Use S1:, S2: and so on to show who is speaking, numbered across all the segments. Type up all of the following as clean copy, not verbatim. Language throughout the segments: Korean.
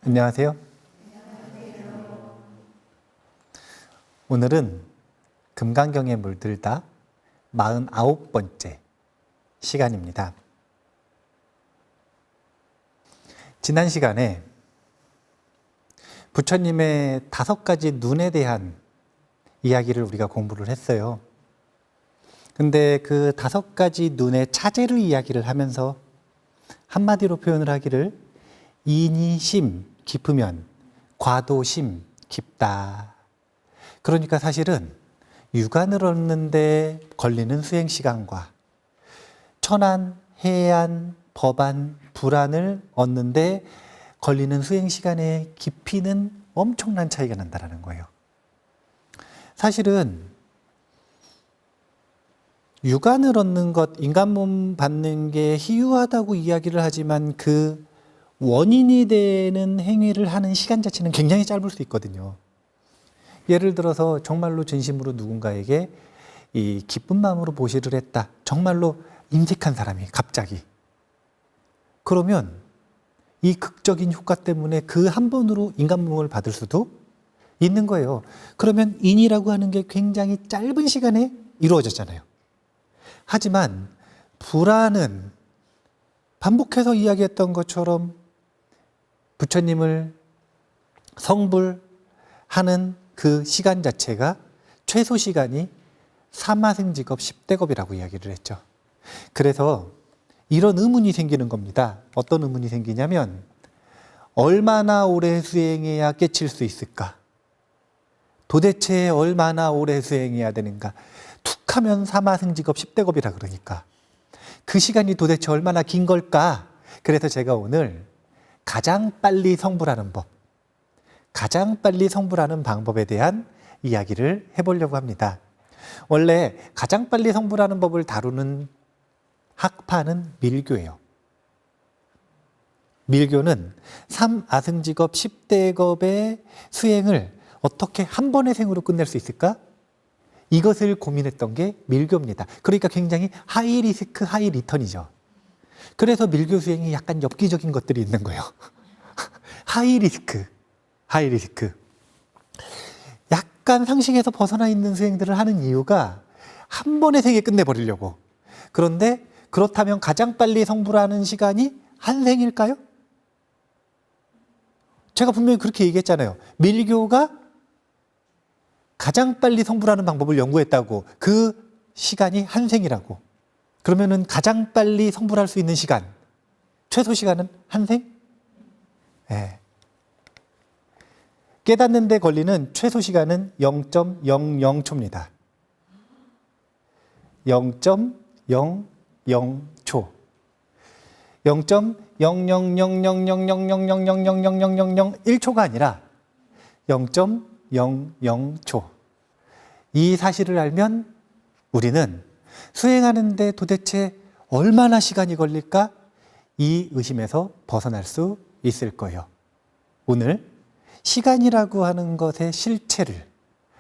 S1: 안녕하세요. 오늘은 금강경에 물들다 49번째 시간입니다. 지난 시간에 부처님의 5가지 눈에 대한 이야기를 우리가 공부를 했어요. 근데 그 5가지 눈의 차제를 이야기를 하면서 한마디로 표현을 하기를 인이심 깊으면 과도심 깊다. 그러니까 사실은 유관을 얻는데 걸리는 수행시간과 천안, 해안, 법안, 불안을 얻는데 걸리는 수행시간의 깊이는 엄청난 차이가 난다는 거예요. 사실은 유관을 얻는 것, 인간몸 받는 게 희유하다고 이야기를 하지만 그 원인이 되는 행위를 하는 시간 자체는 굉장히 짧을 수 있거든요. 예를 들어서 정말로 진심으로 누군가에게 이 기쁜 마음으로 보시를 했다. 정말로 인색한 사람이 갑자기. 그러면 이 극적인 효과 때문에 그 한 번으로 인간몸을 받을 수도 있는 거예요. 그러면 인이라고 하는 게 굉장히 짧은 시간에 이루어졌잖아요. 하지만 불안은 반복해서 이야기했던 것처럼 부처님을 성불하는 그 시간 자체가 최소 시간이 사마생직업 10대겁이라고 이야기를 했죠. 그래서 이런 의문이 생기는 겁니다. 어떤 의문이 생기냐면 얼마나 오래 수행해야 깨칠 수 있을까? 도대체 얼마나 오래 수행해야 되는가? 툭 하면 사마생직업 10대겁이라 그러니까 그 시간이 도대체 얼마나 긴 걸까? 그래서 제가 오늘 가장 빨리 성불하는 법, 가장 빨리 성불하는 방법에 대한 이야기를 해보려고 합니다. 원래 가장 빨리 성불하는 법을 다루는 학파는 밀교예요. 밀교는 3아승직업 10대겁의 수행을 어떻게 한 번의 생으로 끝낼 수 있을까? 이것을 고민했던 게 밀교입니다. 그러니까 굉장히 하이 리스크, 하이 리턴이죠. 그래서 밀교 수행이 약간 엽기적인 것들이 있는 거예요. 하이 리스크, 하이 리스크. 약간 상식에서 벗어나 있는 수행들을 하는 이유가 한 번의 생에 끝내버리려고. 그런데 그렇다면 가장 빨리 성불하는 시간이 한 생일까요? 제가 분명히 그렇게 얘기했잖아요. 밀교가 가장 빨리 성불하는 방법을 연구했다고. 그 시간이 한 생이라고. 그러면은 가장 빨리 성불할 수 있는 시간, 최소 시간은 한 생? 네. 깨닫는 데 걸리는 최소 시간은 0.00초입니다. 0.00초. 0.0000000000000001초가 아니라 0.00초. 이 사실을 알면 우리는 수행하는데 도대체 얼마나 시간이 걸릴까? 이 의심에서 벗어날 수 있을 거예요. 오늘 시간이라고 하는 것의 실체를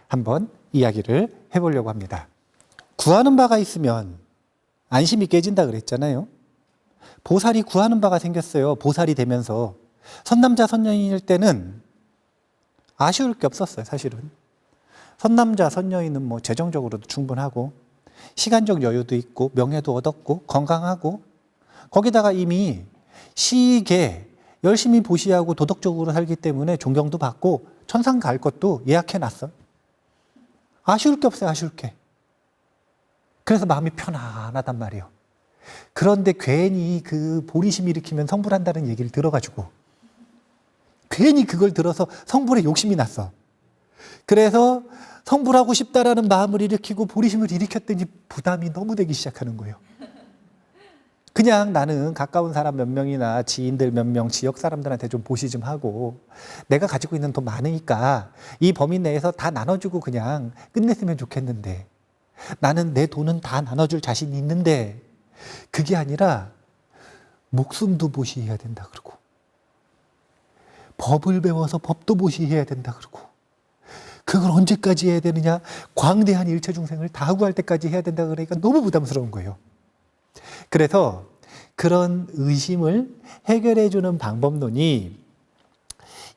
S1: 한번 이야기를 해보려고 합니다. 구하는 바가 있으면 안심이 깨진다 그랬잖아요. 보살이 구하는 바가 생겼어요. 보살이 되면서. 선남자 선녀인일 때는 아쉬울 게 없었어요, 사실은. 선남자 선녀인은 뭐 재정적으로도 충분하고 시간적 여유도 있고 명예도 얻었고 건강하고 거기다가 이미 시익에 열심히 보시하고 도덕적으로 살기 때문에 존경도 받고 천상 갈 것도 예약해놨어. 아쉬울 게 없어요, 아쉬울 게. 그래서 마음이 편안하단 말이에요. 그런데 괜히 그 보리심 일으키면 성불한다는 얘기를 들어가지고 괜히 그걸 들어서 성불에 욕심이 났어. 그래서 성불하고 싶다라는 마음을 일으키고 보리심을 일으켰더니 부담이 너무 되기 시작하는 거예요. 그냥 나는 가까운 사람 몇 명이나 지인들 몇 명, 지역 사람들한테 좀 보시 좀 하고 내가 가지고 있는 돈 많으니까 이 범위 내에서 다 나눠주고 그냥 끝냈으면 좋겠는데 나는 내 돈은 다 나눠줄 자신이 있는데 그게 아니라 목숨도 보시해야 된다 그러고 법을 배워서 법도 보시해야 된다 그러고 그걸 언제까지 해야 되느냐? 광대한 일체중생을 다 구할 때까지 해야 된다 그러니까 너무 부담스러운 거예요. 그래서 그런 의심을 해결해 주는 방법론이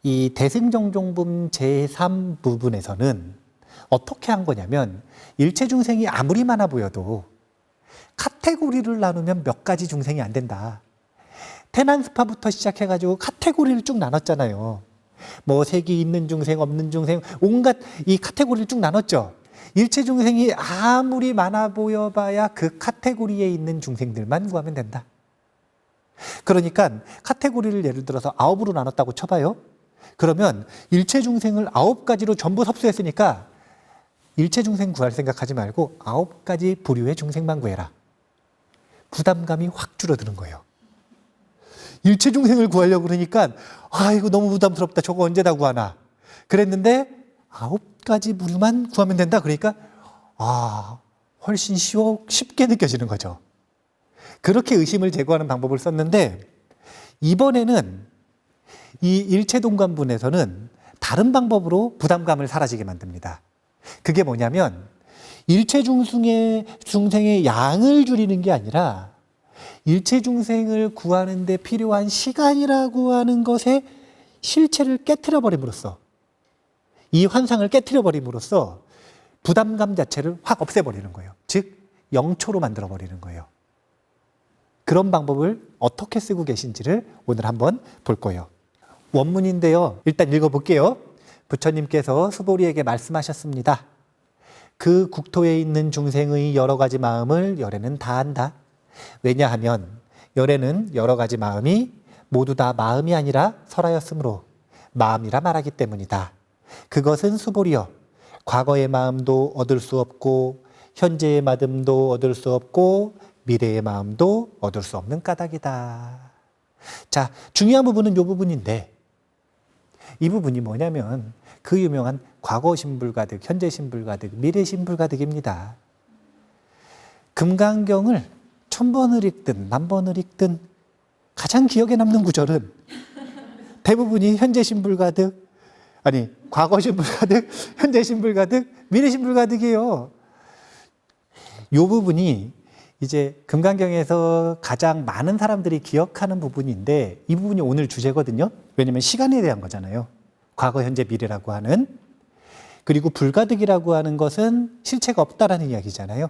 S1: 이 대승정종분 제3부분에서는 어떻게 한 거냐면 일체중생이 아무리 많아 보여도 카테고리를 나누면 몇 가지 중생이 안 된다. 태난스파부터 시작해가지고 카테고리를 쭉 나눴잖아요. 뭐 색이 있는 중생, 없는 중생, 온갖 이 카테고리를 쭉 나눴죠. 일체 중생이 아무리 많아 보여봐야 그 카테고리에 있는 중생들만 구하면 된다. 그러니까 카테고리를 예를 들어서 9으로 나눴다고 쳐봐요. 그러면 일체 중생을 9가지로 전부 섭수했으니까 일체 중생 구할 생각하지 말고 9가지 부류의 중생만 구해라. 부담감이 확 줄어드는 거예요. 일체 중생을 구하려고 그러니까 이거 너무 부담스럽다. 저거 언제 다 구하나. 그랬는데 9가지 부류만 구하면 된다. 그러니까 훨씬 쉽게 느껴지는 거죠. 그렇게 의심을 제거하는 방법을 썼는데 이번에는 이 일체동관분에서는 다른 방법으로 부담감을 사라지게 만듭니다. 그게 뭐냐면 일체 중생의 양을 줄이는 게 아니라 일체 중생을 구하는 데 필요한 시간이라고 하는 것의 실체를 깨트려 버림으로써 이 환상을 깨트려 버림으로써 부담감 자체를 확 없애버리는 거예요. 즉 영초로 만들어 버리는 거예요. 그런 방법을 어떻게 쓰고 계신지를 오늘 한번 볼 거예요. 원문인데요. 일단 읽어볼게요. 부처님께서 수보리에게 말씀하셨습니다. 그 국토에 있는 중생의 여러 가지 마음을 열애는 다 안다. 왜냐하면 열애는 여러 가지 마음이 모두 다 마음이 아니라 설하였으므로 마음이라 말하기 때문이다. 그것은 수보리여 과거의 마음도 얻을 수 없고 현재의 마음도 얻을 수 없고 미래의 마음도 얻을 수 없는 까닭이다. 자, 중요한 부분은 이 부분인데 이 부분이 뭐냐면 그 유명한 과거 신불가득, 현재 신불가득, 미래 신불가득입니다. 금강경을 1000번을 읽든 10,000번을 읽든 가장 기억에 남는 구절은 대부분이 현재 신불가득, 아니 과거 신불가득, 현재 신불가득, 미래 신불가득이에요. 이 부분이 이제 금강경에서 가장 많은 사람들이 기억하는 부분인데 이 부분이 오늘 주제거든요. 왜냐하면 시간에 대한 거잖아요. 과거, 현재, 미래라고 하는. 그리고 불가득이라고 하는 것은 실체가 없다라는 이야기잖아요.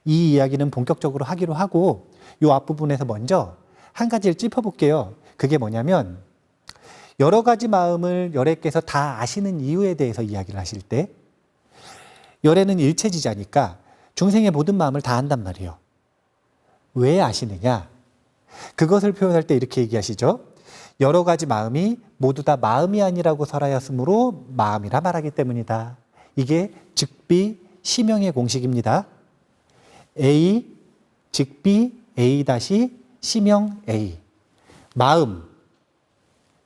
S1: 이 이야기는 본격적으로 하기로 하고 이 앞부분에서 먼저 한 가지를 짚어볼게요. 그게 뭐냐면 여러 가지 마음을 열애께서 다 아시는 이유에 대해서 이야기를 하실 때 열애는 일체지자니까 중생의 모든 마음을 다 안단 말이에요. 왜 아시느냐? 그것을 표현할 때 이렇게 얘기하시죠. 여러 가지 마음이 모두 다 마음이 아니라고 설하였으므로 마음이라 말하기 때문이다. 이게 즉비 시명의 공식입니다. A 즉비 A 다시 시명 A. 마음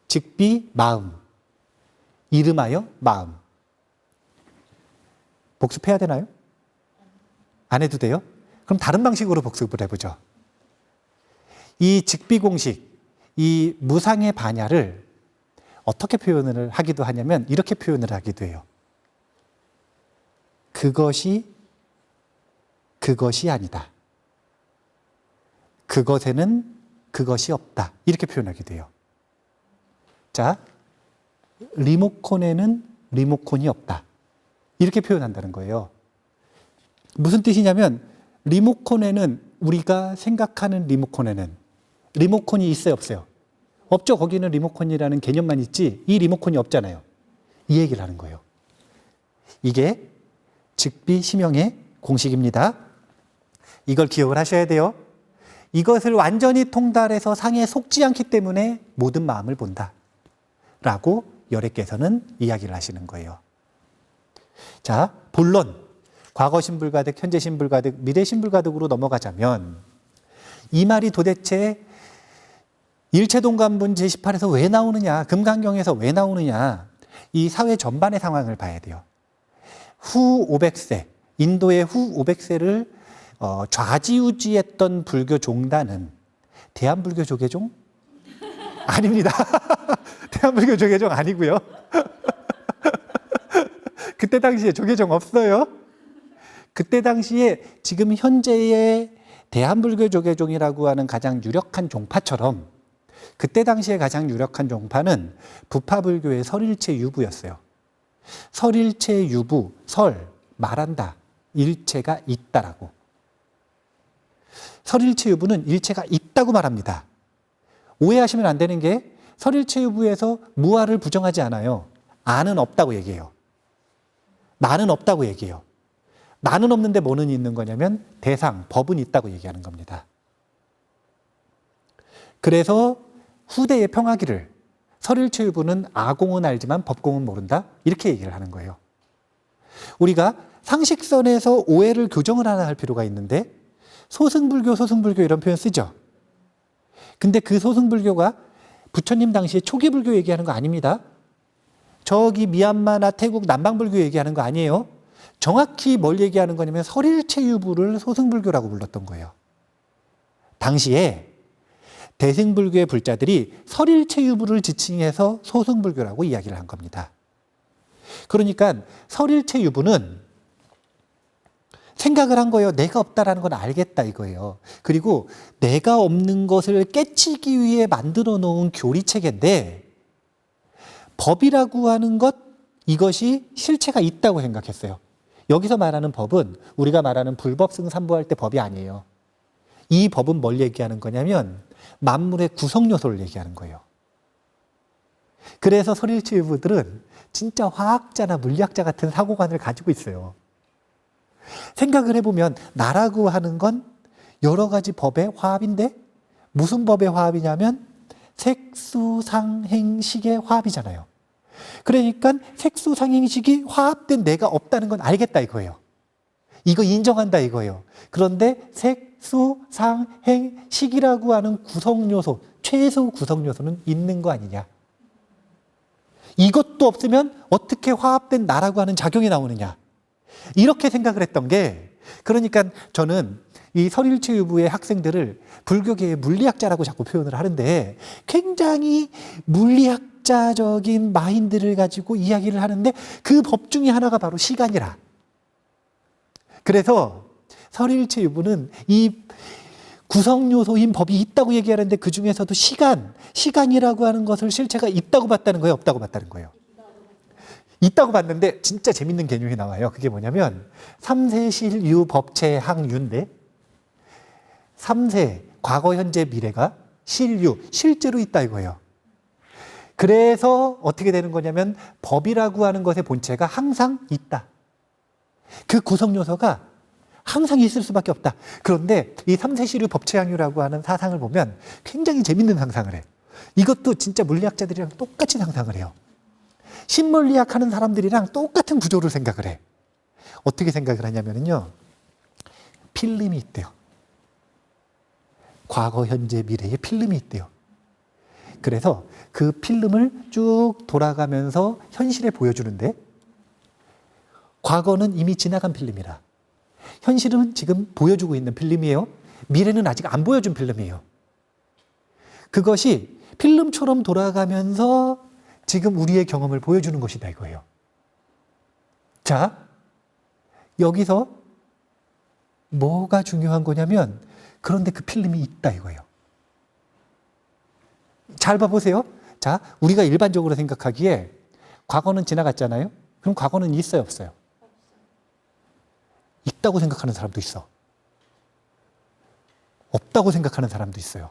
S1: 즉비 마음. 이름하여 마음. 복습해야 되나요? 안 해도 돼요? 그럼 다른 방식으로 복습을 해보죠. 이 즉비 공식, 이 무상의 반야를 어떻게 표현을 하기도 하냐면 이렇게 표현을 하기도 해요. 그것이 아니다. 그것에는 그것이 없다. 이렇게 표현하기도 해요. 자, 리모컨에는 리모컨이 없다. 이렇게 표현한다는 거예요. 무슨 뜻이냐면 리모컨에는 우리가 생각하는 리모컨에는 리모컨이 있어요, 없어요? 없죠. 거기는 리모컨이라는 개념만 있지 이 리모컨이 없잖아요. 이 얘기를 하는 거예요. 이게 즉비 시명의 공식입니다. 이걸 기억을 하셔야 돼요. 이것을 완전히 통달해서 상에 속지 않기 때문에 모든 마음을 본다 라고 열애께서는 이야기를 하시는 거예요. 자, 본론 과거 신불가득, 현재 신불가득, 미래 신불가득으로 넘어가자면 이 말이 도대체 일체동관분 제18에서 왜 나오느냐, 금강경에서 왜 나오느냐, 이 사회 전반의 상황을 봐야 돼요. 후 500세, 인도의 후 500세를 좌지우지했던 불교 종단은 대한불교 조계종? 아닙니다. 대한불교 조계종 아니고요. 그때 당시에 조계종 없어요. 그때 당시에 지금 현재의 대한불교 조계종이라고 하는 가장 유력한 종파처럼 그때 당시에 가장 유력한 종파는 부파불교의 설일체 유부였어요. 설일체 유부, 설, 말한다, 일체가 있다라고. 설일체 유부는 일체가 있다고 말합니다. 오해하시면 안 되는 게 설일체 유부에서 무아를 부정하지 않아요. 아는 없다고 얘기해요. 나는 없다고 얘기해요. 나는 없는데 뭐는 있는 거냐면 대상, 법은 있다고 얘기하는 겁니다. 그래서 후대의 평화기를 설일체 유부는 아공은 알지만 법공은 모른다 이렇게 얘기를 하는 거예요. 우리가 상식선에서 오해를 교정을 하나 할 필요가 있는데 소승불교, 소승불교 이런 표현 쓰죠. 근데 그 소승불교가 부처님 당시에 초기불교 얘기하는 거 아닙니다. 저기 미얀마나 태국 남방불교 얘기하는 거 아니에요. 정확히 뭘 얘기하는 거냐면 설일체유부를 소승불교라고 불렀던 거예요. 당시에 대승불교의 불자들이 설일체유부를 지칭해서 소승불교라고 이야기를 한 겁니다. 그러니까 설일체유부는 생각을 한 거예요. 내가 없다라는 건 알겠다 이거예요. 그리고 내가 없는 것을 깨치기 위해 만들어 놓은 교리체계인데 법이라고 하는 것, 이것이 실체가 있다고 생각했어요. 여기서 말하는 법은 우리가 말하는 불법승삼보할 때 법이 아니에요. 이 법은 뭘 얘기하는 거냐면 만물의 구성요소를 얘기하는 거예요. 그래서 설일체유부들은 진짜 화학자나 물리학자 같은 사고관을 가지고 있어요. 생각을 해보면 나라고 하는 건 여러 가지 법의 화합인데 무슨 법의 화합이냐면 색수상행식의 화합이잖아요. 그러니까 색수상행식이 화합된 내가 없다는 건 알겠다 이거예요. 이거 인정한다 이거예요. 그런데 색수상행식이라고 하는 구성요소, 최소 구성요소는 있는 거 아니냐. 이것도 없으면 어떻게 화합된 나라고 하는 작용이 나오느냐. 이렇게 생각을 했던 게, 그러니까 저는 이 설일체유부의 학생들을 불교계의 물리학자라고 자꾸 표현을 하는데 굉장히 물리학자적인 마인드를 가지고 이야기를 하는데 그 법 중에 하나가 바로 시간이라. 그래서 설일체유부는 이 구성요소인 법이 있다고 얘기하는데 그 중에서도 시간이라고 하는 것을 실체가 있다고 봤다는 거예요, 없다고 봤다는 거예요? 있다고 봤는데 진짜 재밌는 개념이 나와요. 그게 뭐냐면 3세 실유 법체 항유인데 3세 과거 현재 미래가 실유 실제로 있다 이거예요. 그래서 어떻게 되는 거냐면 법이라고 하는 것의 본체가 항상 있다. 그 구성 요소가 항상 있을 수밖에 없다. 그런데 이 3세 실유 법체 항유라고 하는 사상을 보면 굉장히 재밌는 상상을 해. 이것도 진짜 물리학자들이랑 똑같이 상상을 해요. 신물리학 하는 사람들이랑 똑같은 구조를 생각을 해. 어떻게 생각을 하냐면요. 필름이 있대요. 과거, 현재, 미래에 필름이 있대요. 그래서 그 필름을 쭉 돌아가면서 현실에 보여주는데 과거는 이미 지나간 필름이라 현실은 지금 보여주고 있는 필름이에요. 미래는 아직 안 보여준 필름이에요. 그것이 필름처럼 돌아가면서 지금 우리의 경험을 보여주는 것이다 이거예요. 자, 여기서 뭐가 중요한 거냐면 그런데 그 필름이 있다 이거예요. 잘 봐보세요. 자, 우리가 일반적으로 생각하기에 과거는 지나갔잖아요. 그럼 과거는 있어요, 없어요? 있다고 생각하는 사람도 있어. 없다고 생각하는 사람도 있어요.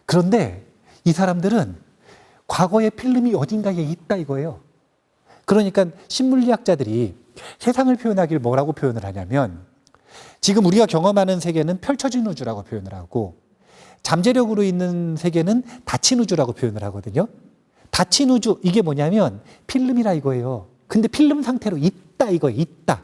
S1: 그런데 이 사람들은 과거의 필름이 어딘가에 있다 이거예요. 그러니까 신물리학자들이 세상을 표현하기를 뭐라고 표현을 하냐면 지금 우리가 경험하는 세계는 펼쳐진 우주라고 표현을 하고 잠재력으로 있는 세계는 닫힌 우주라고 표현을 하거든요. 닫힌 우주, 이게 뭐냐면 필름이라 이거예요. 근데 필름 상태로 있다 이거예요. 있다.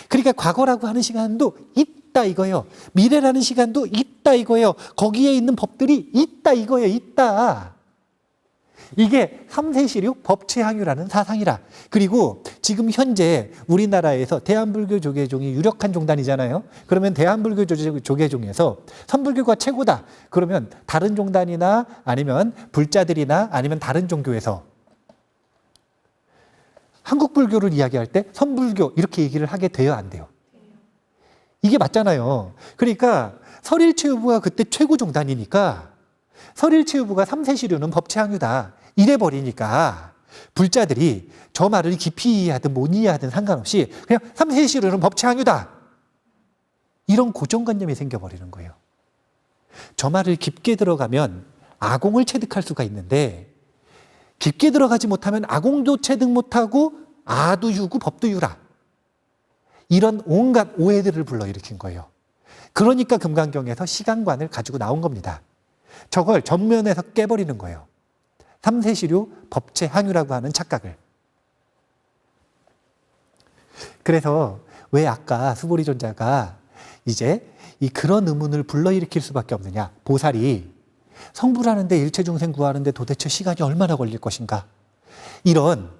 S1: 그러니까 과거라고 하는 시간도 있다 이거예요. 미래라는 시간도 있다 이거예요. 거기에 있는 법들이 있다 이거예요. 있다. 이게 3세시류 법치항유라는 사상이라. 그리고 지금 현재 우리나라에서 대한불교 조계종이 유력한 종단이잖아요. 그러면 대한불교 조계종에서 선불교가 최고다. 그러면 다른 종단이나 아니면 불자들이나 아니면 다른 종교에서 한국불교를 이야기할 때 선불교 이렇게 얘기를 하게 돼야 안 돼요. 이게 맞잖아요. 그러니까 설일체유부가 그때 최고 종단이니까 설일체유부가 3세시류는 법치항유다. 이래버리니까 불자들이 저 말을 깊이 이해하든 못 이해하든 상관없이 그냥 3세시류는 법치항유다. 이런 고정관념이 생겨버리는 거예요. 저 말을 깊게 들어가면 아공을 체득할 수가 있는데 깊게 들어가지 못하면 아공도 체득 못하고 아도 유고 법도 유라. 이런 온갖 오해들을 불러일으킨 거예요. 그러니까 금강경에서 시간관을 가지고 나온 겁니다. 저걸 전면에서 깨버리는 거예요. 3세시류 법체항유라고 하는 착각을. 그래서 왜 아까 수보리존자가 이제 그런 의문을 불러일으킬 수밖에 없느냐. 보살이 성불하는데 일체중생 구하는데 도대체 시간이 얼마나 걸릴 것인가. 이런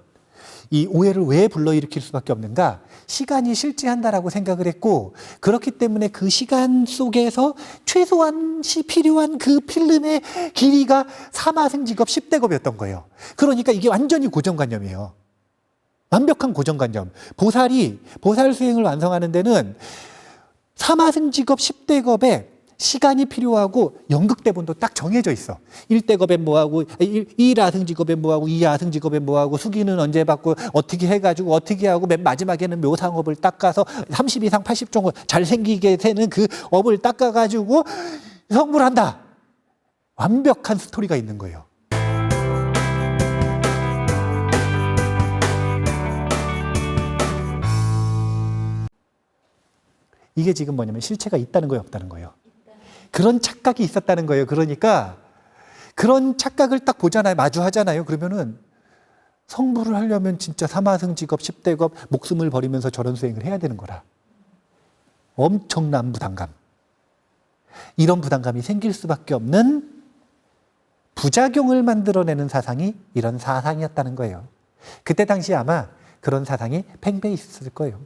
S1: 이 오해를 왜 불러일으킬 수밖에 없는가. 시간이 실제한다라고 생각을 했고 그렇기 때문에 그 시간 속에서 최소한 필요한 그 필름의 길이가 사마승직업 10대겁이었던 거예요. 그러니까 이게 완전히 고정관념이에요. 완벽한 고정관념. 보살이 보살 수행을 완성하는 데는 사마승직업 10대겁에 시간이 필요하고 연극대본도 딱 정해져 있어. 1대겁엔 뭐하고 1아승직업엔 뭐하고 2아승직업엔 뭐하고 수기는 언제 받고 어떻게 해가지고 어떻게 하고 맨 마지막에는 묘상업을 닦아서 30 이상 80 정도 잘생기게 되는 그 업을 닦아가지고 성불한다. 완벽한 스토리가 있는 거예요. 이게 지금 뭐냐면 실체가 있다는 거예요, 없다는 거예요. 그런 착각이 있었다는 거예요. 그러니까 그런 착각을 딱 보잖아요. 마주하잖아요. 그러면은 성불을 하려면 진짜 사마승직업 10대겁 목숨을 버리면서 저런 수행을 해야 되는 거라. 엄청난 부담감. 이런 부담감이 생길 수밖에 없는 부작용을 만들어내는 사상이 이런 사상이었다는 거예요. 그때 당시 아마 그런 사상이 팽배해 있었을 거예요.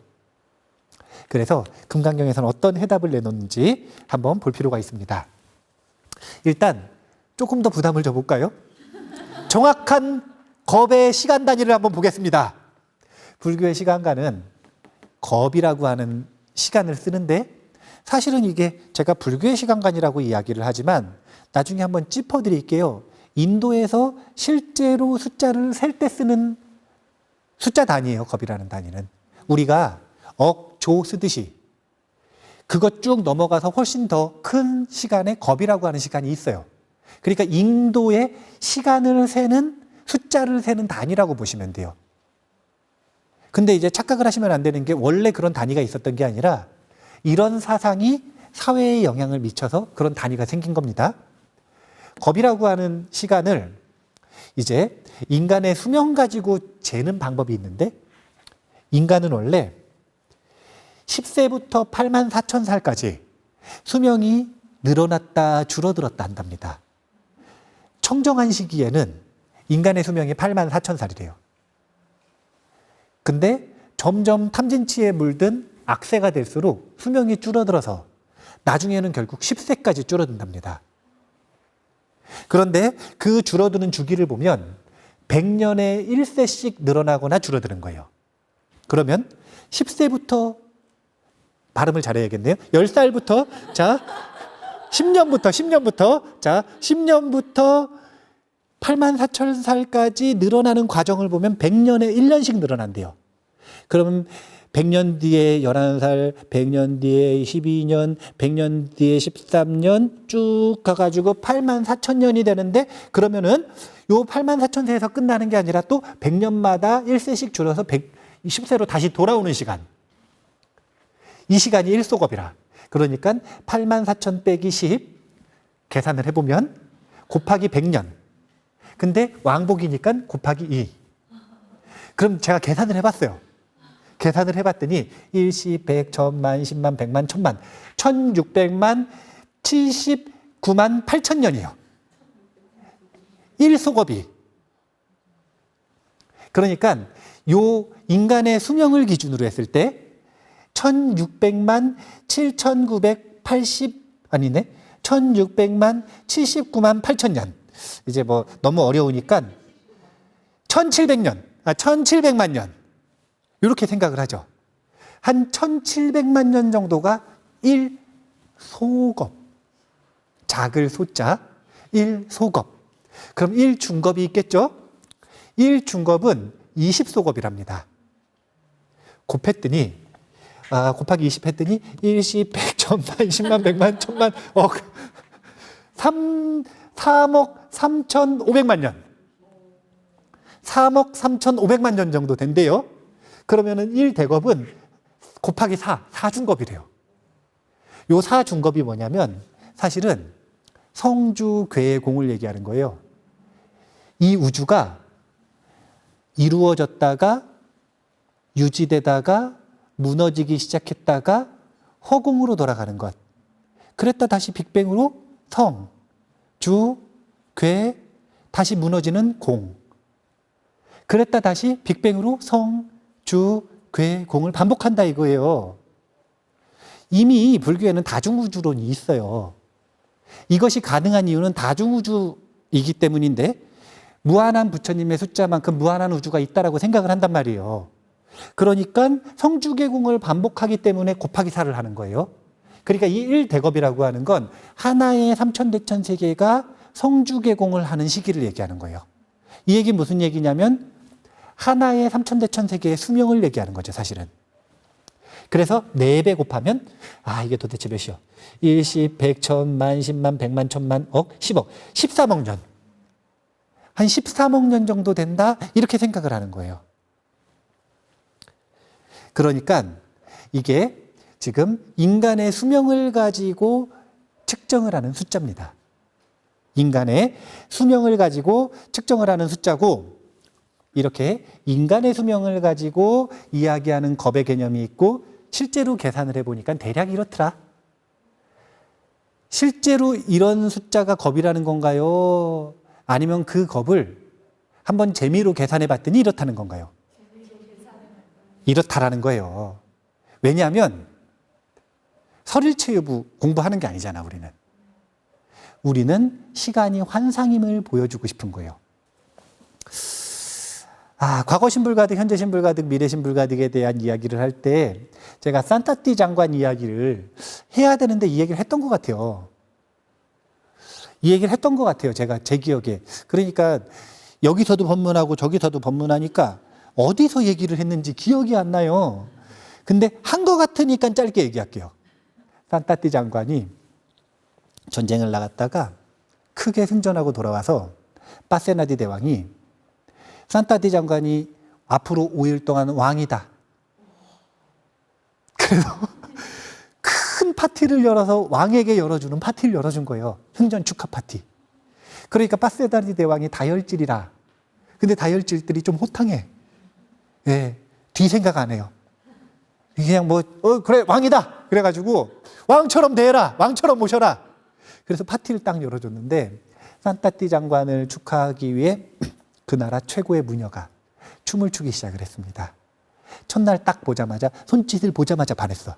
S1: 그래서 금강경에서는 어떤 해답을 내놓는지 한번 볼 필요가 있습니다. 일단 조금 더 부담을 줘볼까요? 정확한 겁의 시간 단위를 한번 보겠습니다. 불교의 시간관은 겁이라고 하는 시간을 쓰는데 사실은 이게 제가 불교의 시간관이라고 이야기를 하지만 나중에 한번 짚어드릴게요. 인도에서 실제로 숫자를 셀 때 쓰는 숫자 단위예요. 겁이라는 단위는. 우리가 억, 조 쓰듯이 그것 쭉 넘어가서 훨씬 더 큰 시간에 겁이라고 하는 시간이 있어요. 그러니까 인도의 시간을 세는 숫자를 세는 단위라고 보시면 돼요. 근데 이제 착각을 하시면 안 되는 게 원래 그런 단위가 있었던 게 아니라 이런 사상이 사회에 영향을 미쳐서 그런 단위가 생긴 겁니다. 겁이라고 하는 시간을 이제 인간의 수명 가지고 재는 방법이 있는데 인간은 원래 10세부터 8만 4천 살까지 수명이 늘어났다 줄어들었다 한답니다. 청정한 시기에는 인간의 수명이 8만 4천 살이래요. 근데 점점 탐진치에 물든 악세가 될수록 수명이 줄어들어서 나중에는 결국 10세까지 줄어든답니다. 그런데 그 줄어드는 주기를 보면 100년에 1세씩 늘어나거나 줄어드는 거예요. 그러면 10세부터 발음을 잘해야겠네요. 10살부터 자 10년부터 자 10년부터 8만 4천 살까지 늘어나는 과정을 보면 100년에 1년씩 늘어난대요. 그러면 100년 뒤에 11살, 100년 뒤에 12년, 100년 뒤에 13년 쭉 가가지고 8만 4천 년이 되는데 그러면은 요 8만 4천 세에서 끝나는 게 아니라 또 100년마다 1세씩 줄어서 10세로 다시 돌아오는 시간. 이 시간이 1소겁이라. 그러니까 8만 4천 빼기 10 계산을 해보면 곱하기 100년. 근데 왕복이니까 곱하기 2. 그럼 제가 계산을 해봤어요. 계산을 해봤더니 1시, 100, 1000만, 10만, 100만, 1000만 1600만 79만 8천 년이에요. 1소겁이 그러니까 요 인간의 수명을 기준으로 했을 때 1600만 7980 아니네. 1600만 79만 8천년. 이제 뭐 너무 어려우니까 1700년. 1700만 년. 이렇게 생각을 하죠. 한 1700만 년 정도가 1소겁. 작을 소자 1소겁. 그럼 1중겁이 있겠죠? 1중겁은 20소겁이랍니다. 곱했더니 곱하기 20 했더니 1시 100, 1000만, 10만, 100만, 1000만, 3억 3,500만 년. 3억 3,500만 년 정도 된대요. 그러면은 1대겁은 곱하기 4중겁이래요. 요 4중겁이 뭐냐면 사실은 성주괴의 공을 얘기하는 거예요. 이 우주가 이루어졌다가 유지되다가 무너지기 시작했다가 허공으로 돌아가는 것. 그랬다 다시 빅뱅으로 성, 주, 괴, 다시 무너지는 공. 그랬다 다시 빅뱅으로 성, 주, 괴, 공을 반복한다 이거예요. 이미 불교에는 다중우주론이 있어요. 이것이 가능한 이유는 다중우주이기 때문인데 무한한 부처님의 숫자만큼 무한한 우주가 있다라고 생각을 한단 말이에요. 그러니까 성주계공을 반복하기 때문에 곱하기 4를 하는 거예요. 그러니까 이 1대겁이라고 하는 건 하나의 삼천대천세계가 성주계공을 하는 시기를 얘기하는 거예요. 이 얘기는 무슨 얘기냐면 하나의 삼천대천세계의 수명을 얘기하는 거죠, 사실은. 그래서 4배 곱하면 이게 도대체 몇이요? 1시, 100, 1000만, 10만, 100만, 1000만, 억, 10억, 13억 년. 한 13억 년 정도 된다 이렇게 생각을 하는 거예요. 그러니까 이게 지금 인간의 수명을 가지고 측정을 하는 숫자입니다. 인간의 수명을 가지고 측정을 하는 숫자고 이렇게 인간의 수명을 가지고 이야기하는 겁의 개념이 있고 실제로 계산을 해보니까 대략 이렇더라. 실제로 이런 숫자가 겁이라는 건가요? 아니면 그 겁을 한번 재미로 계산해 봤더니 이렇다는 건가요? 이렇다라는 거예요. 왜냐하면 설일체유부 공부하는 게 아니잖아, 우리는. 우리는 시간이 환상임을 보여주고 싶은 거예요. 과거 신불가득, 현재 신불가득, 미래 신불가득에 대한 이야기를 할 때 제가 산타띠 장관 이야기를 해야 되는데 이 얘기를 했던 것 같아요. 이 얘기를 했던 것 같아요. 제가 제 기억에. 그러니까 여기서도 법문하고 저기서도 법문하니까 어디서 얘기를 했는지 기억이 안 나요. 근데 한 것 같으니까 짧게 얘기할게요. 산타띠 장관이 전쟁을 나갔다가 크게 승전하고 돌아와서 파세나디 대왕이 산타띠 장관이 앞으로 5일 동안 왕이다. 그래서 큰 파티를 열어서 왕에게 열어주는 파티를 열어준 거예요. 승전 축하 파티. 그러니까 파세나디 대왕이 다혈질이라. 근데 다혈질들이 좀 호탕해. 예, 뒤 생각 안 해요. 그냥 그래, 왕이다! 그래가지고, 왕처럼 대해라! 왕처럼 모셔라! 그래서 파티를 딱 열어줬는데, 산타띠 장관을 축하하기 위해 그 나라 최고의 무녀가 춤을 추기 시작을 했습니다. 첫날 딱 보자마자, 손짓을 보자마자 반했어.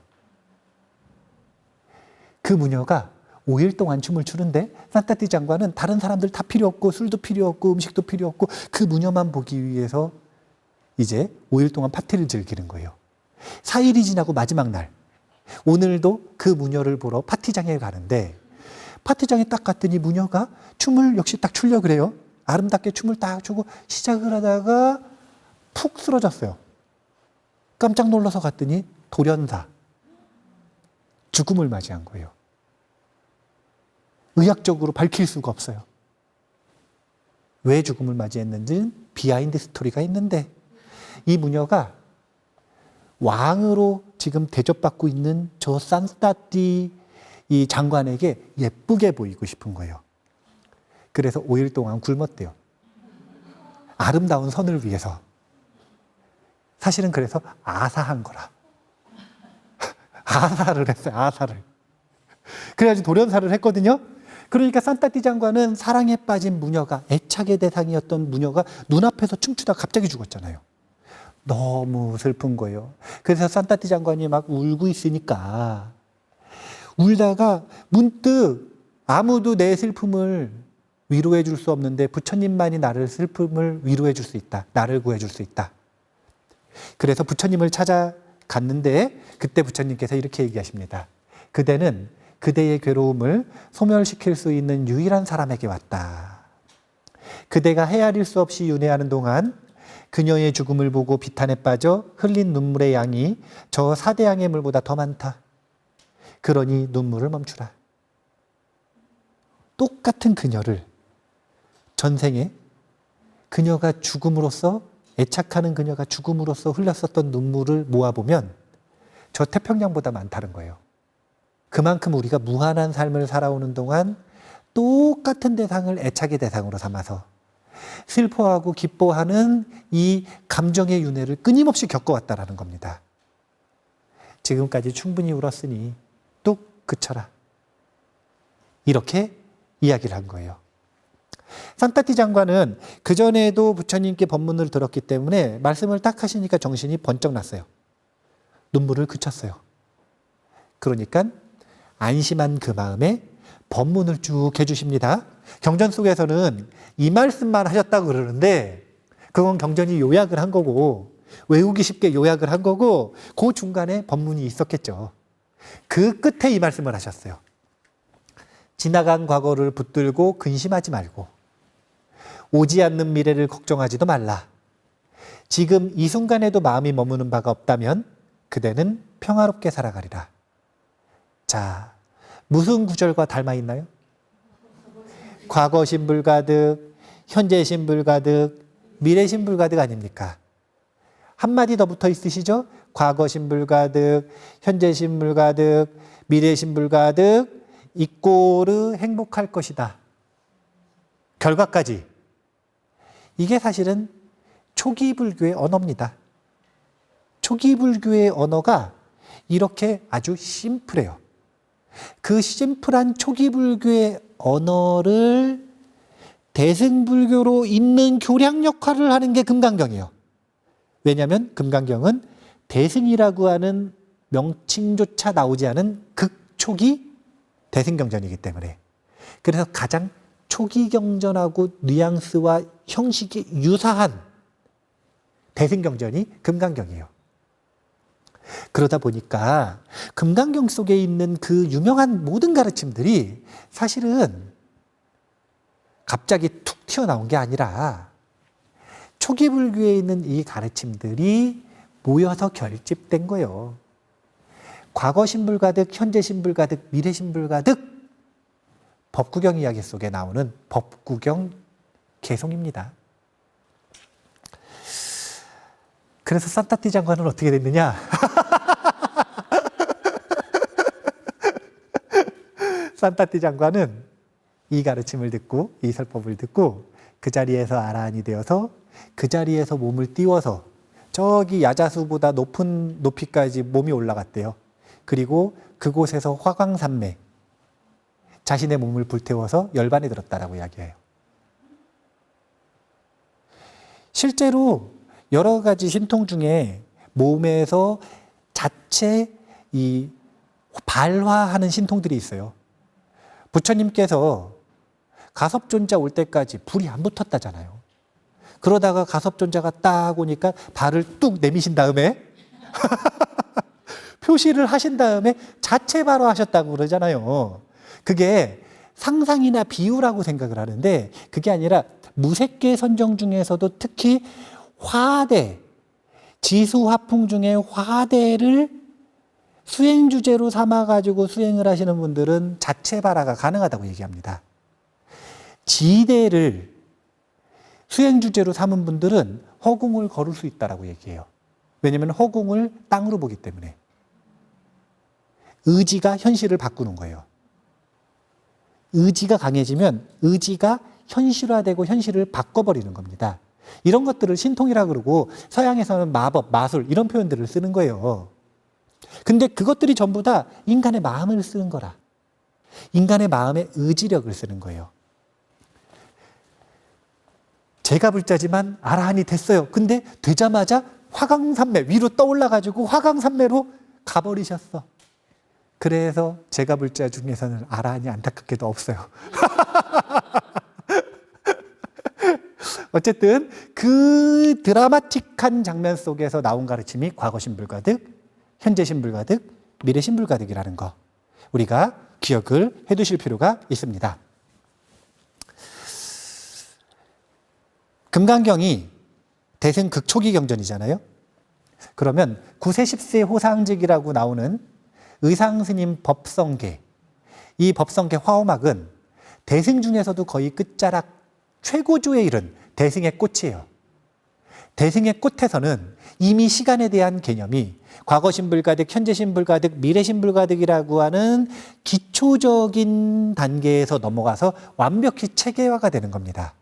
S1: 그 무녀가 5일 동안 춤을 추는데, 산타띠 장관은 다른 사람들 다 필요 없고, 술도 필요 없고, 음식도 필요 없고, 그 무녀만 보기 위해서 이제 5일 동안 파티를 즐기는 거예요. 4일이 지나고 마지막 날 오늘도 그 무녀를 보러 파티장에 가는데 파티장에 딱 갔더니 무녀가 춤을 역시 딱 추려고 그래요. 아름답게 춤을 딱 추고 시작을 하다가 푹 쓰러졌어요. 깜짝 놀라서 갔더니 돌연사, 죽음을 맞이한 거예요. 의학적으로 밝힐 수가 없어요. 왜 죽음을 맞이했는지는 비하인드 스토리가 있는데 이 무녀가 왕으로 지금 대접받고 있는 저 산타띠 이 장관에게 예쁘게 보이고 싶은 거예요. 그래서 5일 동안 굶었대요. 아름다운 선을 위해서. 사실은 그래서 아사한 거라. 아사를 했어요. 아사를. 그래가지고 돌연사를 했거든요. 그러니까 산타띠 장관은 사랑에 빠진 무녀가, 애착의 대상이었던 무녀가 눈앞에서 춤추다 갑자기 죽었잖아요. 너무 슬픈 거예요. 그래서 산타띠 장관이 막 울고 있으니까 울다가 문득 아무도 내 슬픔을 위로해 줄 수 없는데 부처님만이 나를 슬픔을 위로해 줄 수 있다. 나를 구해 줄 수 있다. 그래서 부처님을 찾아갔는데 그때 부처님께서 이렇게 얘기하십니다. 그대는 그대의 괴로움을 소멸시킬 수 있는 유일한 사람에게 왔다. 그대가 헤아릴 수 없이 윤회하는 동안 그녀의 죽음을 보고 비탄에 빠져 흘린 눈물의 양이 저 사대양의 물보다 더 많다. 그러니 눈물을 멈추라. 똑같은 그녀를 전생에 그녀가 죽음으로써, 애착하는 그녀가 죽음으로써 흘렸었던 눈물을 모아보면 저 태평양보다 많다는 거예요. 그만큼 우리가 무한한 삶을 살아오는 동안 똑같은 대상을 애착의 대상으로 삼아서 슬퍼하고 기뻐하는 이 감정의 윤회를 끊임없이 겪어왔다라는 겁니다. 지금까지 충분히 울었으니 뚝 그쳐라. 이렇게 이야기를 한 거예요. 산타띠 장관은 그전에도 부처님께 법문을 들었기 때문에 말씀을 딱 하시니까 정신이 번쩍 났어요. 눈물을 그쳤어요. 그러니까 안심한 그 마음에 법문을 쭉 해주십니다. 경전 속에서는 이 말씀만 하셨다고 그러는데 그건 경전이 요약을 한 거고 외우기 쉽게 요약을 한 거고 그 중간에 법문이 있었겠죠. 그 끝에 이 말씀을 하셨어요. 지나간 과거를 붙들고 근심하지 말고 오지 않는 미래를 걱정하지도 말라. 지금 이 순간에도 마음이 머무는 바가 없다면 그대는 평화롭게 살아가리라. 자, 무슨 구절과 닮아 있나요? 과거 신불 가득, 현재 신불 가득, 미래 신불 가득 아닙니까? 한마디 더 붙어 있으시죠? 과거 신불 가득, 현재 신불 가득, 미래 신불 가득, 이꼬르 행복할 것이다. 결과까지. 이게 사실은 초기 불교의 언어입니다. 초기 불교의 언어가 이렇게 아주 심플해요. 그 심플한 초기 불교의 언어를 대승불교로 잇는 교량 역할을 하는 게 금강경이에요. 왜냐하면 금강경은 대승이라고 하는 명칭조차 나오지 않은 극초기 대승경전이기 때문에. 그래서 가장 초기 경전하고 뉘앙스와 형식이 유사한 대승경전이 금강경이에요. 그러다 보니까 금강경 속에 있는 그 유명한 모든 가르침들이 사실은 갑자기 툭 튀어나온 게 아니라 초기 불교에 있는 이 가르침들이 모여서 결집된 거예요. 과거 신불 가득, 현재 신불 가득, 미래 신불 가득 법구경 이야기 속에 나오는 법구경 개송입니다. 그래서 산타띠 장관은 어떻게 됐느냐? 산타띠 장관은 이 가르침을 듣고 이 설법을 듣고 그 자리에서 아라한이 되어서 그 자리에서 몸을 띄워서 저기 야자수보다 높은 높이까지 몸이 올라갔대요. 그리고 그곳에서 화광산매 자신의 몸을 불태워서 열반에 들었다라고 이야기해요. 실제로 여러 가지 신통 중에 몸에서 자체 이 발화하는 신통들이 있어요. 부처님께서 가섭존자 올 때까지 불이 안 붙었다잖아요. 그러다가 가섭존자가 딱 오니까 발을 뚝 내미신 다음에 표시를 하신 다음에 자체 발화하셨다고 그러잖아요. 그게 상상이나 비유라고 생각을 하는데 그게 아니라 무색계 선정 중에서도 특히 화대, 지수화풍 중에 화대를 수행 주제로 삼아가지고 수행을 하시는 분들은 자체 발화가 가능하다고 얘기합니다. 지대를 수행 주제로 삼은 분들은 허공을 걸을 수 있다라고 얘기해요. 왜냐하면 허공을 땅으로 보기 때문에. 의지가 현실을 바꾸는 거예요. 의지가 강해지면 의지가 현실화되고 현실을 바꿔버리는 겁니다. 이런 것들을 신통이라 그러고 서양에서는 마법, 마술 이런 표현들을 쓰는 거예요. 근데 그것들이 전부 다 인간의 마음을 쓰는 거라. 인간의 마음의 의지력을 쓰는 거예요. 제가 불자지만 아라한이 됐어요. 근데 되자마자 화강산매 위로 떠올라가지고 화강산매로 가버리셨어. 그래서 제가 불자 중에서는 아라한이 안타깝게도 없어요. 어쨌든 그 드라마틱한 장면 속에서 나온 가르침이 과거신불가득, 현재신불가득, 미래신불가득이라는 거 우리가 기억을 해두실 필요가 있습니다. 금강경이 대승 극초기 경전이잖아요. 그러면 9세 10세 호상직이라고 나오는 의상스님 법성계, 이 법성계 화엄학은 대승 중에서도 거의 끝자락 최고조에 이른 대승의 꽃이에요. 대승의 꽃에서는 이미 시간에 대한 개념이 과거신불가득, 현재신불가득, 미래신불가득이라고 하는 기초적인 단계에서 넘어가서 완벽히 체계화가 되는 겁니다.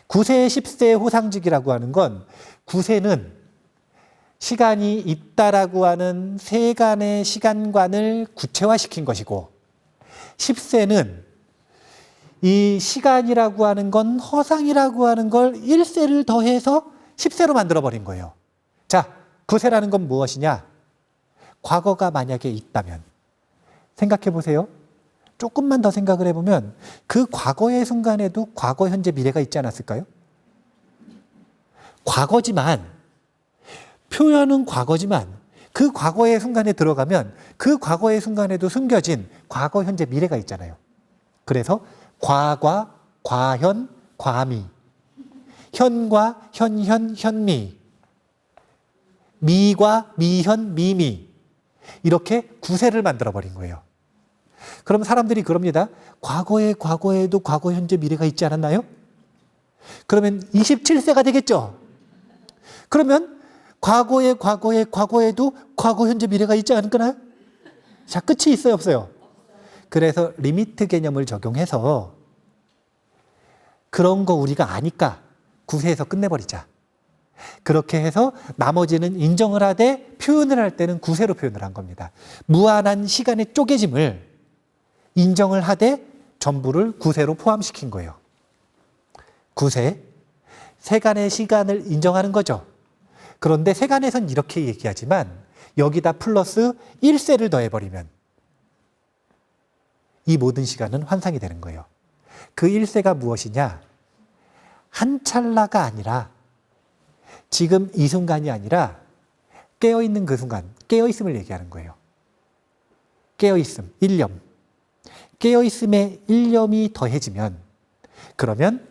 S1: 9세, 10세 호상직이라고 하는 건 9세는 시간이 있다라고 하는 세간의 시간관을 구체화시킨 것이고 10세는 이 시간이라고 하는 건 허상이라고 하는 걸 1세를 더해서 10세로 만들어버린 거예요. 자, 9세라는 건 무엇이냐? 과거가 만약에 있다면 생각해 보세요. 조금만 더 생각을 해보면 그 과거의 순간에도 과거, 현재, 미래가 있지 않았을까요? 과거지만 표현은 과거지만 그 과거의 순간에 들어가면 그 과거의 순간에도 숨겨진 과거, 현재, 미래가 있잖아요. 그래서 과과, 과현, 과미, 현과 현현, 현미, 미과 미현, 미미 이렇게 9세를 만들어버린 거예요. 그럼 사람들이 그럽니다. 과거에도 과거, 현재, 미래가 있지 않았나요? 그러면 27세가 되겠죠. 그러면 과거에도 과거, 현재, 미래가 있지 않을까요? 자, 끝이 있어요, 없어요? 그래서 리미트 개념을 적용해서 그런 거 우리가 아니까 9세에서 끝내버리자. 그렇게 해서 나머지는 인정을 하되 표현을 할 때는 9세로 표현을 한 겁니다. 무한한 시간의 쪼개짐을 인정을 하되 전부를 9세로 포함시킨 거예요. 9세, 세간의 시간을 인정하는 거죠. 그런데 세간에선 이렇게 얘기하지만 여기다 플러스 1세를 더해버리면 이 모든 시간은 환상이 되는 거예요. 그 1세가 무엇이냐? 한 찰나가 아니라 지금 이 순간이 아니라 깨어있는 그 순간, 깨어있음을 얘기하는 거예요. 깨어있음, 일념. 깨어있음에 일념이 더해지면 그러면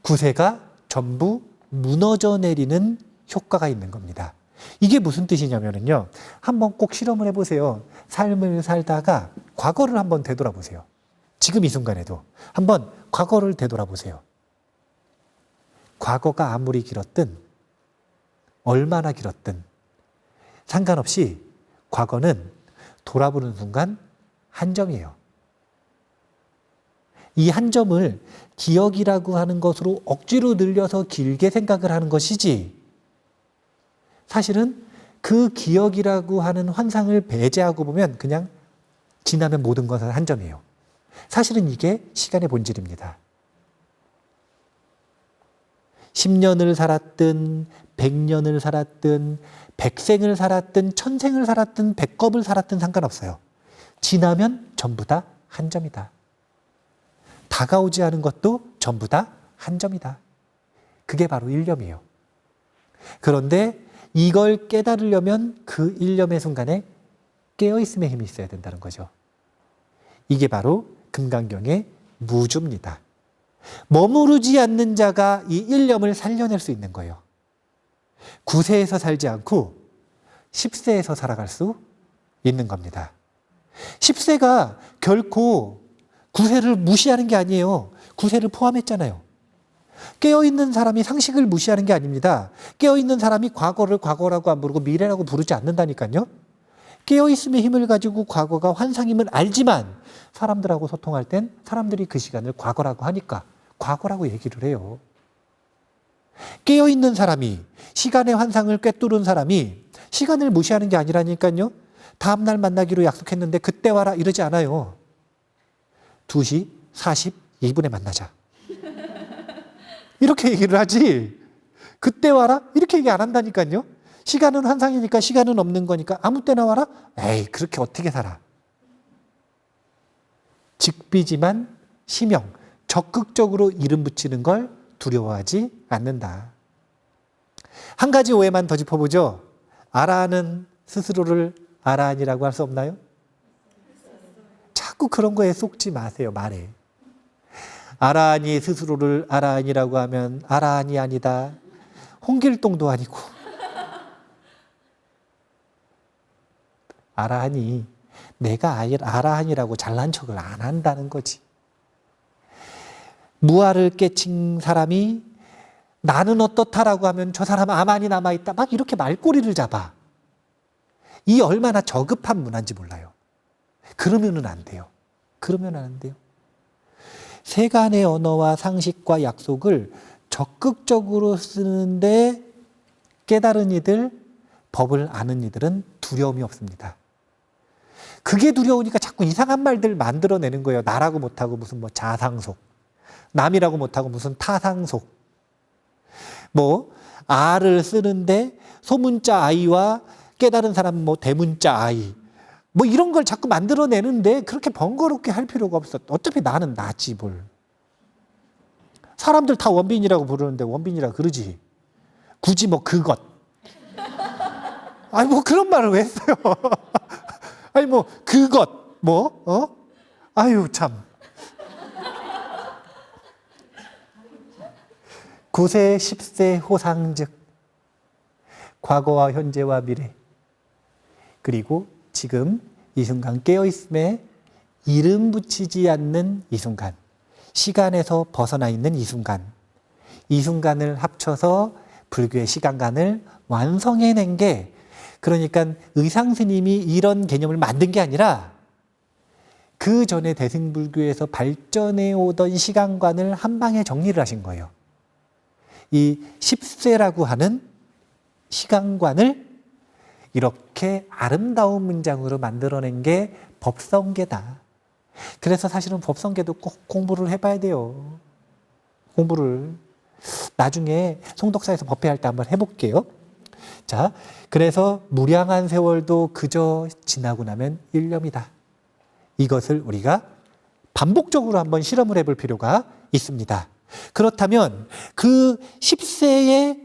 S1: 9세가 전부 무너져 내리는 효과가 있는 겁니다. 이게 무슨 뜻이냐면요. 한번 꼭 실험을 해보세요. 삶을 살다가 과거를 한번 되돌아보세요. 지금 이 순간에도 한번 과거를 되돌아보세요. 과거가 아무리 길었든 얼마나 길었든 상관없이 과거는 돌아보는 순간 한 점이에요. 이 한 점을 기억이라고 하는 것으로 억지로 늘려서 길게 생각을 하는 것이지 사실은 그 기억이라고 하는 환상을 배제하고 보면 그냥 지나면 모든 것은 한 점이에요. 사실은 이게 시간의 본질입니다. 10년을 살았든 100년을 살았든 100생을 살았든 1000생을 살았든 100겁을 살았든 상관없어요. 지나면 전부 다 한 점이다. 다가오지 않은 것도 전부 다 한 점이다. 그게 바로 일념이에요. 그런데 이걸 깨달으려면 그 일념의 순간에 깨어있음의 힘이 있어야 된다는 거죠. 이게 바로 금강경의 무주입니다. 머무르지 않는 자가 이 일념을 살려낼 수 있는 거예요. 9세에서 살지 않고 10세에서 살아갈 수 있는 겁니다. 10세가 결코 9세를 무시하는 게 아니에요. 9세를 포함했잖아요. 깨어있는 사람이 상식을 무시하는 게 아닙니다. 깨어있는 사람이 과거를 과거라고 안 부르고 미래라고 부르지 않는다니까요. 깨어있음의 힘을 가지고 과거가 환상임을 알지만 사람들하고 소통할 땐 사람들이 그 시간을 과거라고 하니까 과거라고 얘기를 해요. 깨어있는 사람이 시간의 환상을 꿰뚫은 사람이 시간을 무시하는 게 아니라니까요. 다음날 만나기로 약속했는데 그때 와라 이러지 않아요. 2시 42분에 만나자. 이렇게 얘기를 하지. 그때 와라? 이렇게 얘기 안 한다니까요. 시간은 환상이니까 시간은 없는 거니까 아무 때나 와라? 에이, 그렇게 어떻게 살아. 직비지만 시명, 적극적으로 이름 붙이는 걸 두려워하지 않는다. 한 가지 오해만 더 짚어보죠. 아라한은 스스로를 아라한이라고 할 수 없나요? 자꾸 그런 거에 속지 마세요, 말에. 아라한이 스스로를 아라한이라고 하면 아라한이 아니다. 홍길동도 아니고. 아라한이 내가 아라한이라고 잘난 척을 안 한다는 거지. 무아를 깨친 사람이 나는 어떻다라고 하면 저 사람 아만이 남아있다. 막 이렇게 말꼬리를 잡아. 이 얼마나 저급한 문화인지 몰라요. 그러면은 안 돼요. 그러면 안 돼요. 세간의 언어와 상식과 약속을 적극적으로 쓰는데 깨달은 이들, 법을 아는 이들은 두려움이 없습니다. 그게 두려우니까 자꾸 이상한 말들 만들어내는 거예요. 나라고 못하고 무슨 뭐 자상속, 남이라고 못하고 무슨 타상속, 뭐 아를 쓰는데 소문자 아이와 깨달은 사람 뭐 대문자 아이, 뭐 이런 걸 자꾸 만들어내는데 그렇게 번거롭게 할 필요가 없어. 어차피 나는 나지 뭘. 사람들 다 원빈이라고 부르는데 원빈이라 그러지. 굳이 뭐 그것. 아니 뭐 그런 말을 왜 했어요. 아니 뭐 그것 뭐 아유 참. 9세 10세 호상즉 과거와 현재와 미래 그리고 지금 이 순간 깨어있음에 이름 붙이지 않는 이 순간, 시간에서 벗어나 있는 이 순간을 합쳐서 불교의 시간관을 완성해낸 게, 그러니까 의상스님이 이런 개념을 만든 게 아니라 그 전에 대승불교에서 발전해 오던 시간관을 한 방에 정리를 하신 거예요. 이 10세라고 하는 시간관을 이렇게 아름다운 문장으로 만들어낸 게 법성계다. 그래서 사실은 법성계도 꼭 공부를 해봐야 돼요. 공부를. 나중에 송독사에서 법회할 때 한번 해볼게요. 자, 그래서 무량한 세월도 그저 지나고 나면 일념이다. 이것을 우리가 반복적으로 한번 실험을 해볼 필요가 있습니다. 그렇다면 그 10세의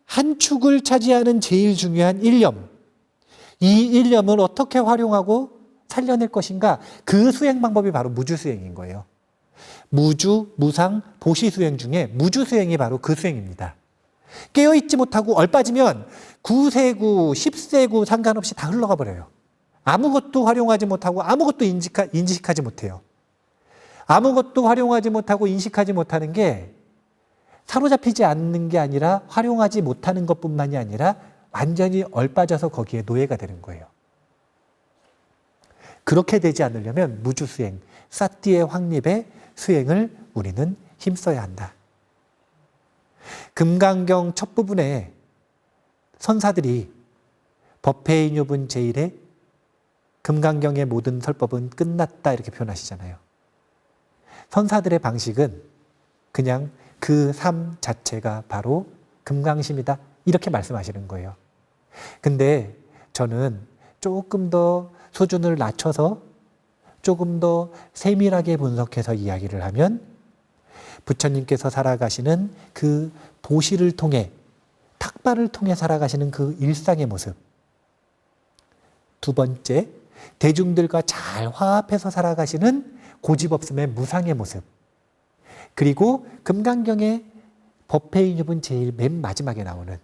S1: 한 축을 차지하는 제일 중요한 일념, 이 일념을 어떻게 활용하고 살려낼 것인가? 그 수행 방법이 바로 무주수행인 거예요. 무주, 무상, 보시수행 중에 무주수행이 바로 그 수행입니다. 깨어있지 못하고 얼빠지면 9세구, 10세구 상관없이 다 흘러가 버려요. 아무것도 활용하지 못하고 아무것도 인식하지 못해요. 아무것도 활용하지 못하고 인식하지 못하는 게 사로잡히지 않는 게 아니라 활용하지 못하는 것뿐만이 아니라 완전히 얼빠져서 거기에 노예가 되는 거예요. 그렇게 되지 않으려면 무주수행, 사띠의 확립의 수행을 우리는 힘써야 한다. 금강경 첫 부분에 선사들이 법회인유분 제1에 금강경의 모든 설법은 끝났다 이렇게 표현하시잖아요. 선사들의 방식은 그냥 그 삶 자체가 바로 금강심이다 이렇게 말씀하시는 거예요. 근데 저는 조금 더 수준을 낮춰서 조금 더 세밀하게 분석해서 이야기를 하면 부처님께서 살아가시는 그 보시를 통해, 탁발을 통해 살아가시는 그 일상의 모습. 두 번째, 대중들과 잘 화합해서 살아가시는 고집없음의 무상의 모습. 그리고 금강경의 법회인유분 제일 맨 마지막에 나오는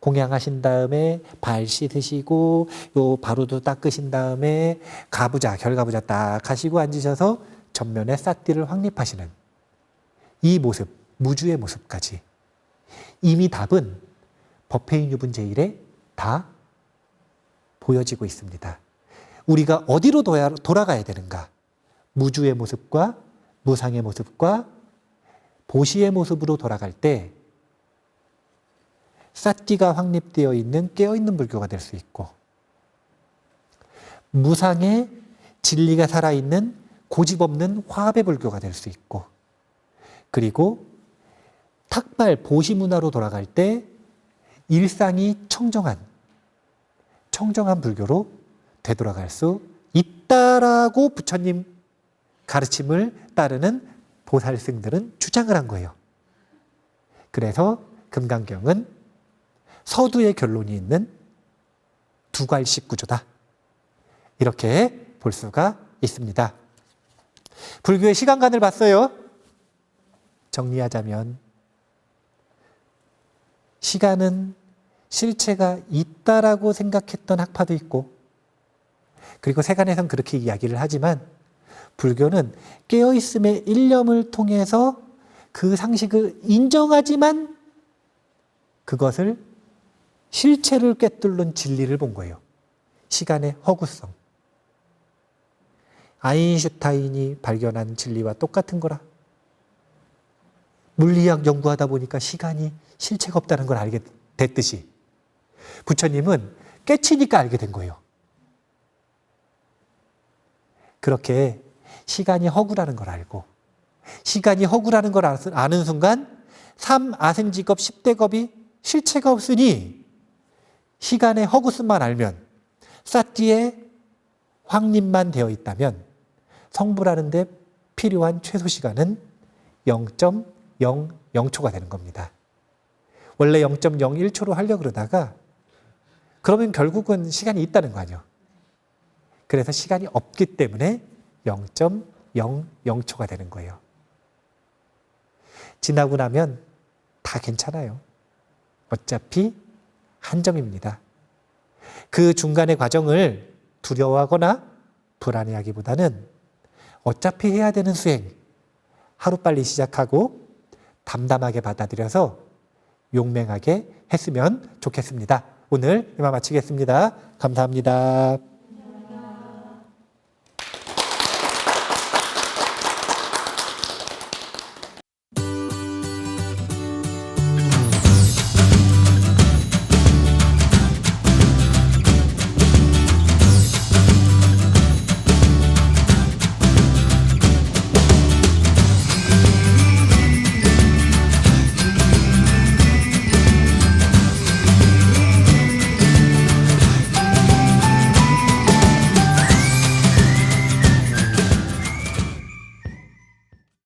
S1: 공양하신 다음에 발 씻으시고 요 바로도 닦으신 다음에 가부좌, 결가부좌 딱 하시고 앉으셔서 전면에 삿띠를 확립하시는 이 모습, 무주의 모습까지 이미 답은 법회인유분 제일에 다 보여지고 있습니다. 우리가 어디로 돌아가야 되는가? 무주의 모습과 무상의 모습과 보시의 모습으로 돌아갈 때 삿띠가 확립되어 있는 깨어있는 불교가 될 수 있고, 무상의 진리가 살아있는 고집 없는 화합의 불교가 될 수 있고, 그리고 탁발 보시 문화로 돌아갈 때 일상이 청정한 불교로 되돌아갈 수 있다라고 부처님 가르침을 따르는 보살승들은 주장을 한 거예요. 그래서 금강경은 서두의 결론이 있는 두괄식 구조다, 이렇게 볼 수가 있습니다. 불교의 시간관을 봤어요. 정리하자면 시간은 실체가 있다라고 생각했던 학파도 있고, 그리고 세간에선 그렇게 이야기를 하지만 불교는 깨어있음의 일념을 통해서 그 상식을 인정하지만 그것을 실체를 꿰뚫는 진리를 본 거예요. 시간의 허구성. 아인슈타인이 발견한 진리와 똑같은 거라. 물리학 연구하다 보니까 시간이 실체가 없다는 걸 알게 됐듯이 부처님은 깨치니까 알게 된 거예요. 그렇게 시간이 허구라는 걸 알고, 시간이 허구라는 걸 아는 순간 3아생직업 10대겁이 실체가 없으니 시간의 허구성만 알면, 사띠의 확립만 되어 있다면 성불하는 데 필요한 최소 시간은 0.00초가 되는 겁니다. 원래 0.01초로 하려고 그러다가 그러면 결국은 시간이 있다는 거 아니에요. 그래서 시간이 없기 때문에 0.00초가 되는 거예요. 지나고 나면 다 괜찮아요. 어차피 한 점입니다. 그 중간의 과정을 두려워하거나 불안해하기보다는 어차피 해야 되는 수행, 하루빨리 시작하고 담담하게 받아들여서 용맹하게 했으면 좋겠습니다. 오늘 이만 마치겠습니다. 감사합니다.